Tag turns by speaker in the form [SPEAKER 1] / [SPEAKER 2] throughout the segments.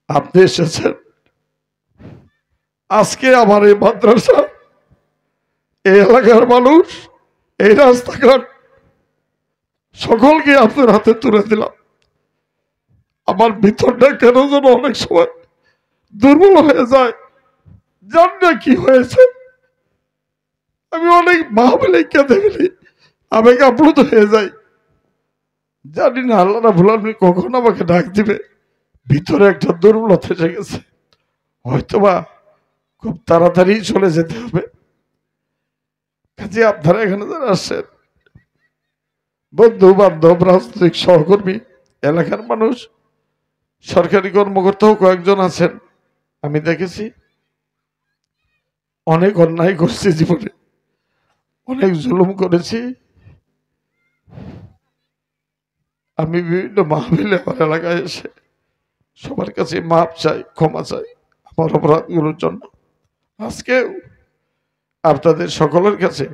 [SPEAKER 1] আপনি এসেছেন আজকে আমার এই মাদ্রাসা, এই এলাকার মানুষ, এই রাস্তাঘাট সকলকে আপনার হাতে তুলে দিলাম। আমার ভিতরটা কেন যেন অনেক সময় দুর্বল হয়ে যায়, জান না কি হয়েছে। আমি অনেক মাহফিলে কেঁদে ফেলি, আবেগ আপ্লুত হয়ে যাই। জানি না আল্লাহ রাব্বুল আলামিন কখন আমাকে ডাক দিবে। ভিতরে একটা দুর্বলতা এসে গেছে, হয়তোবা খুব তাড়াতাড়ি চলে যেতে হবে। কাজে আপনারা এখানে যারা আসছেন, বন্ধু বান্ধব, রাজনৈতিক সহকর্মী, এলাকার মানুষ, সরকারি কর্মকর্তাও কয়েকজন আছেন। আমি দেখেছি অনেক অন্যায় করছি জীবনে, অনেক জুলুম করেছি। আমি বিভিন্ন মাহফিলে আমার এলাকায় এসে সবার কাছে মাপ চাই, ক্ষমা চাই আমার অপরাধগুলোর জন্য। আজকে আপনাদের সকলের কাছে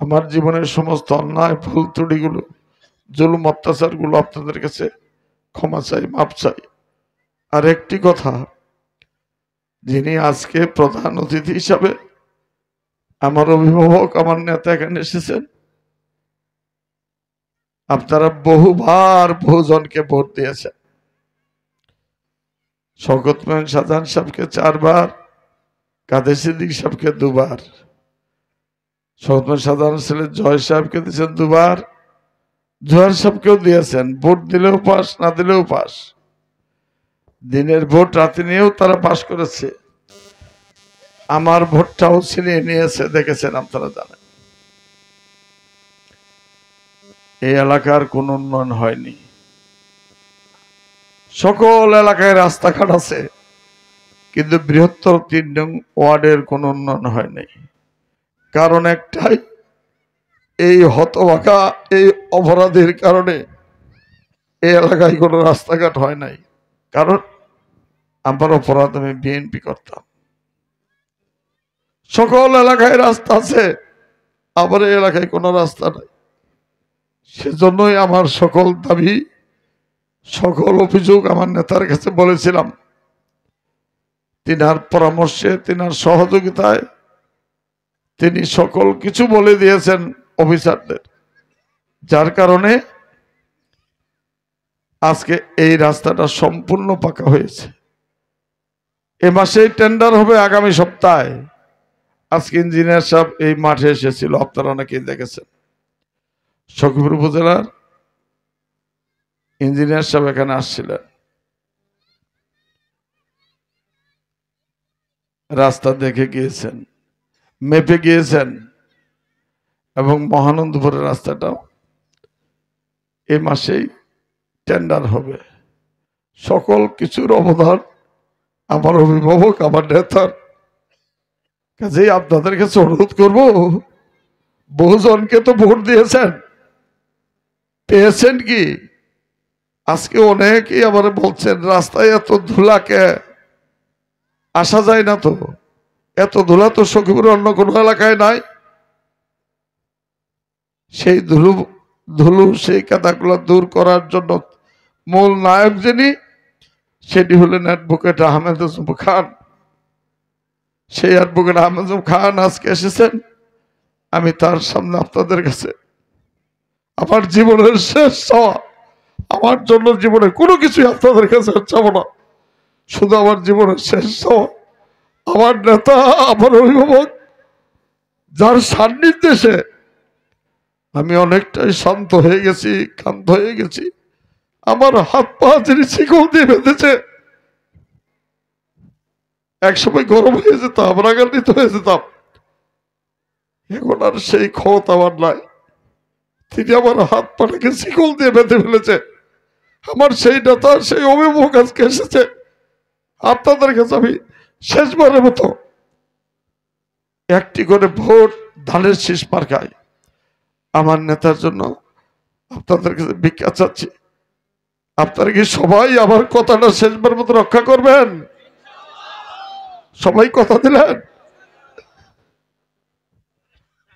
[SPEAKER 1] আমার জীবনের সমস্ত অন্যায় ভুল ত্রুটিগুলো, জুলুম অত্যাচারগুলো আপনাদের কাছে ক্ষমা চাই, মাপ চাই। আর একটি কথা, যিনি আজকে প্রধান অতিথি হিসাবে আমার অভিভাবক, আমার নেতা এখানে এসেছেন, আপনারা বহুবার বহুজনকে ভোট দিয়েছেন। শওকত মোমেন শাহজাহান সাহেবকে 4 বার, কাদের সিদ্দিক সাহেবকে 2 বার, শওকত মোমেন শাহজাহান ছেলে জয় সাহেবকে দিয়েছেন 2 বার, জোয়ার সাহেবকেও দিয়েছেন। ভোট দিলেও পাস, না দিলেও পাস। দিনের ভোট রাতে নিয়েও তারা পাস করেছে। আমার ভোটটাও ছিনিয়ে নিয়েছে, দেখেছেন, আপনারা জানেন। এই এলাকার কোন উন্নয়ন হয়নি। সকল এলাকায় রাস্তাঘাট আছে, কিন্তু বৃহত্তর 3 নং ওয়ার্ডের কোন উন্নয়ন হয়নি। কারণ একটাই, এই হতভাগা, এই অপরাধীর কারণে এই এলাকায় কোনো রাস্তাঘাট হয় নাই। কারণ আমার অপরাধ, আমি বিএনপি করতাম। সকল এলাকায় রাস্তা আছে, আবার এই এলাকায় কোনো রাস্তা নাই। সেজন্যই আমার সকল দাবি, সকল অভিযোগ আমার নেতার কাছে বলেছিলাম। তিনার পরামর্শে, তিনার সহযোগিতায় তিনি সকল কিছু বলে দিয়েছেন অফিসারদের, যার কারণে আজকে এই রাস্তাটা সম্পূর্ণ পাকা হয়েছে। এ মাসেই টেন্ডার হবে, আগামী সপ্তাহে। আজকে ইঞ্জিনিয়ার সাহেব এই মাঠে এসেছিল, আপনারা অনেকেই দেখেছেন। সখীপুর উপজেলার ইঞ্জিনিয়ার সাহেব এখানে আসছিলেন, রাস্তা দেখে গিয়েছেন, মেপে গিয়েছেন, এবং মহানন্দপুরের রাস্তাটাও এ মাসেই টেন্ডার হবে। সকল কিছুর অবদান আমার অভিভাবক, আমার নেতার। কাজেই আপনাদের কাছে অনুরোধ করব, বহুজনকে তো ভোট দিয়েছেন, পেয়েছেন কি? আজকে অনেকেই আবার বলছেন রাস্তায় এত ধুলাকে আসা যায় না। তো এত ধুলা তো সখীপুরের অন্য কোনো এলাকায় নাই। সেই ধুলো, সেই কাদাগুলো দূর করার জন্য মূল নায়ক যিনি, সেটি হলেন অ্যাডভোকেট আহমেদ আজম খান। সেই অ্যাডভোকেট আহমেদ আজম খান আজকে এসেছেন। আমি তার সামনে আপনাদের কাছে আমার জীবনের শেষ চাওয়া, আমার জন্য জীবনে কোনো কিছুই আপনাদের কাছে চাবো না, শুধু আমার জীবনের শেষ চাওয়া, আমার নেতা, আমার অভিভাবক, যার সান্নিধ্যে আমি অনেকটাই শান্ত হয়ে গেছি, ক্ষান্ত হয়ে গেছি। আমার হাত পা যিনি শিকল দিয়ে বেঁধেছে, একসময় গরম হয়ে যেতাম, রাগান্বিত হয়ে যেতাম, এখন আর সেই ক্ষমতা আমার নাই। তিনি আমার হাত পাটাকে শিকল দিয়ে বেঁধে ফেলেছে। আমার সেই নেতা, সেই অভিভাবক আজকে এসেছে। আপনাদের কাছে আমি শেষবারের মতো একটি করে ভোট ধানের শীষ মার্কায় আমার নেতার জন্য আপনাদের কাছে ভিক্ষা চাচ্ছি। আপনারা কি সবাই আমার কথাটা শেষবার মতো রক্ষা করবেন? সবাই কথা দিলেন?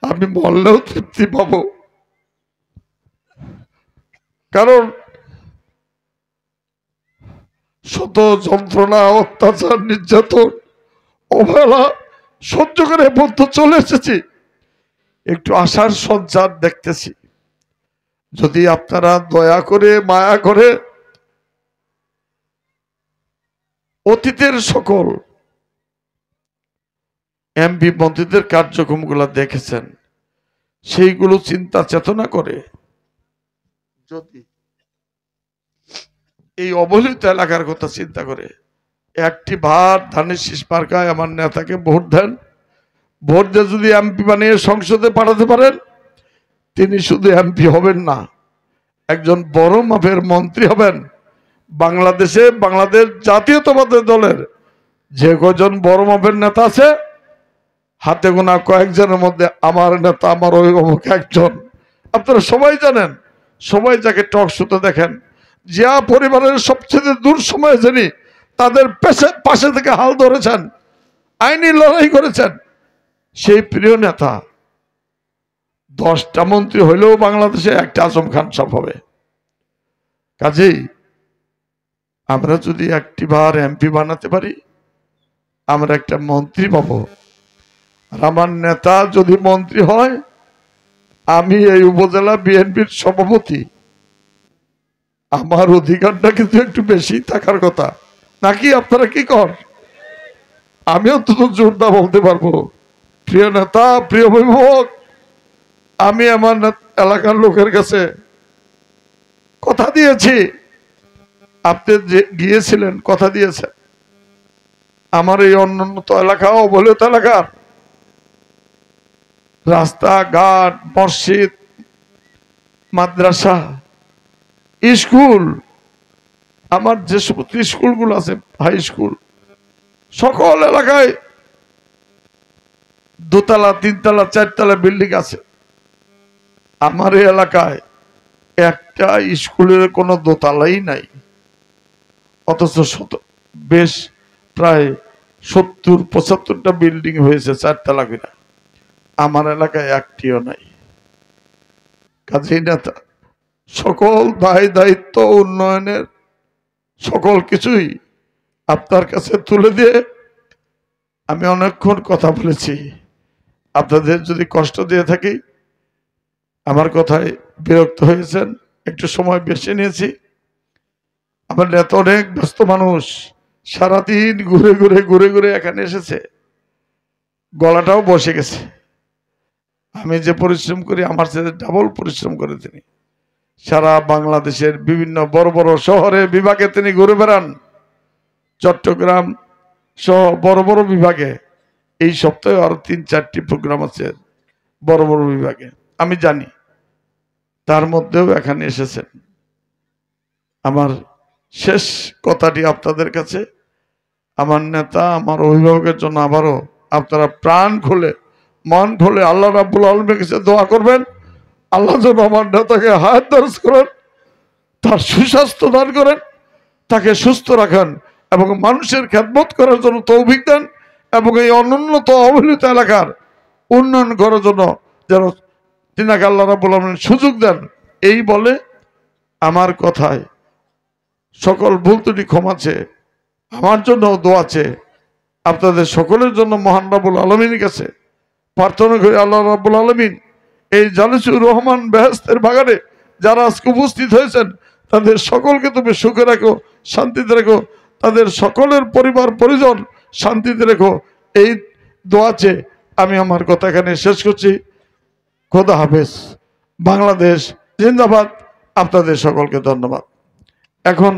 [SPEAKER 1] আমি বললেও তৃপ্তি পাবো, কারণ শত যন্ত্রণা, অত্যাচার, নির্যাতন, অবহেলা সহ্য করে বদ্ধ চলে এসেছি, একটু আশার সঞ্চার দেখতেছি। যদি আপনারা দয়া করে মায়া করে অতীতের সকল এমপি মন্ত্রীদের কার্যক্রমগুলো দেখেছেন, সেইগুলো চিন্তা চেতনা করে যদি এই অবহেলিত এলাকার কথা চিন্তা করে একটি ভাত ধানের শীষ মার্কায় আমার নেতাকে ভোট দেন, ভোট দিয়ে যদি এমপি বানিয়ে সংসদে পাঠাতে পারেন, তিনি শুধু এমপি হবেন না, একজন বড় মাপের মন্ত্রী হবেন। বাংলাদেশে বাংলাদেশ জাতীয়তাবাদী দলের যে কজন বড় মাপের নেতা আছে, হাতে গোনা কয়েকজনের মধ্যে আমার নেতা, আমার অভিভাবক একজন। আপনারা সবাই জানেন, সবাই যাকে টক শোতে দেখেন, যা পরিবারের সবচেয়ে দূর সময়ে যিনি তাদের পাশে থেকে হাল ধরেছেন, আইনি লড়াই করেছেন, সেই প্রিয় নেতা 10টা মন্ত্রী হইলেও বাংলাদেশে একটা আজম খান সাহেব হবে। কাজেই আমরা যদি একটিবার এমপি বানাতে পারি, আমরা একটা মন্ত্রী পাবো। আর আমার নেতা যদি মন্ত্রী হয়, আমি এই উপজেলা বিএনপির সভাপতি, আমার অধিকারটা কিন্তু একটু বেশি থাকার কথা, নাকি আপনারা কি কর? আমি অন্তত জোরদা বলতে পারবো, প্রিয় নেতা, প্রিয় অভিভাবক, আমি আমার এলাকার লোকের কাছে কথা দিয়েছি, আপনি যে গিয়েছিলেন কথা দিয়েছেন, আমার এই অনুন্নত এলাকা, অবহেলিত এলাকার রাস্তাঘাট, মসজিদ, মাদ্রাসা, স্কুল, আমার যে সমস্ত স্কুলগুলো আছে, হাই স্কুল, সকল এলাকায় 2তলা, 3তলা, 4তলা বিল্ডিং আছে। আমার এই এলাকায় একটা স্কুলের কোনো দোতলাই নাই, অথচ বেশ প্রায় 70-75টা বিল্ডিং হয়েছে 4তলা করে। আমার এলাকায় একটিও নাই। কাজেই নেতা সকল দায় দায়িত্ব উন্নয়নের সকল কিছুই আপনার কাছে তুলে দিয়ে আমি অনেকক্ষণ কথা বলেছি। আপনাদের যদি কষ্ট দিয়ে থাকি, আমার কথায় বিরক্ত হয়েছেন, একটু সময় বেশি নিয়েছি। আমার নেতা অনেক ব্যস্ত মানুষ, সারাদিন ঘুরে ঘুরে এখানে এসেছে, গলাটাও বসে গেছে। আমি যে পরিশ্রম করি, আমার সাথে ডাবল পরিশ্রম করে তিনি। সারা বাংলাদেশের বিভিন্ন বড় বড় শহরে বিভাগে তিনি ঘুরে বেড়ান, চট্টগ্রাম সহ বড় বড় বিভাগে। এই সপ্তাহে আরো 3-4টি প্রোগ্রাম আছে বড় বড় বিভাগে, আমি জানি। তার মধ্যেও এখানে এসেছেন। আমার শেষ কথাটি আপনাদের কাছে, আমার নেতা, আমার অভিভাবকের জন্য আবারও আপনারা প্রাণ খুলে, মন খুলে আল্লাহ রাব্বুল আলামিনের কাছে দোয়া করবেন। আল্লাহ যেন আমার নেতাকে হায়াত দারাজ করেন, তার সুস্বাস্থ্য দান করেন, তাকে সুস্থ রাখেন এবং মানুষের খেদমত করার জন্য তৌফিক দেন, এবং এই অনুন্নত অবহেলিত এলাকার উন্নয়ন করার জন্য যেন তিনাকে আল্লাহ রাব্বুল আলামিন সুযোগ দেন। এই বলে আমার কথায় সকল ভুল ত্রুটি ক্ষমা চেয়ে, আমার জন্য দোয়া চেয়ে, আপনাদের সকলের জন্য মহান রাব্বুল আলামিনের কাছে প্রার্থনা করি, আল্লাহ রাব্বুল আলামিন এই জালিসুর রহমান বেহেশতের বাগানে যারা আজকে উপস্থিত হয়েছেন, তাদের সকলকে তুমি সুখে রাখো, শান্তিতে রাখো, তাদের সকলের পরিবার পরিজন শান্তিতে রেখো। এই দোয়া চেয়ে আমি আমার কথা এখানে শেষ করছি। খোদা হাফেজ। বাংলাদেশ জিন্দাবাদ। আপনাদের সকলকে ধন্যবাদ। এখন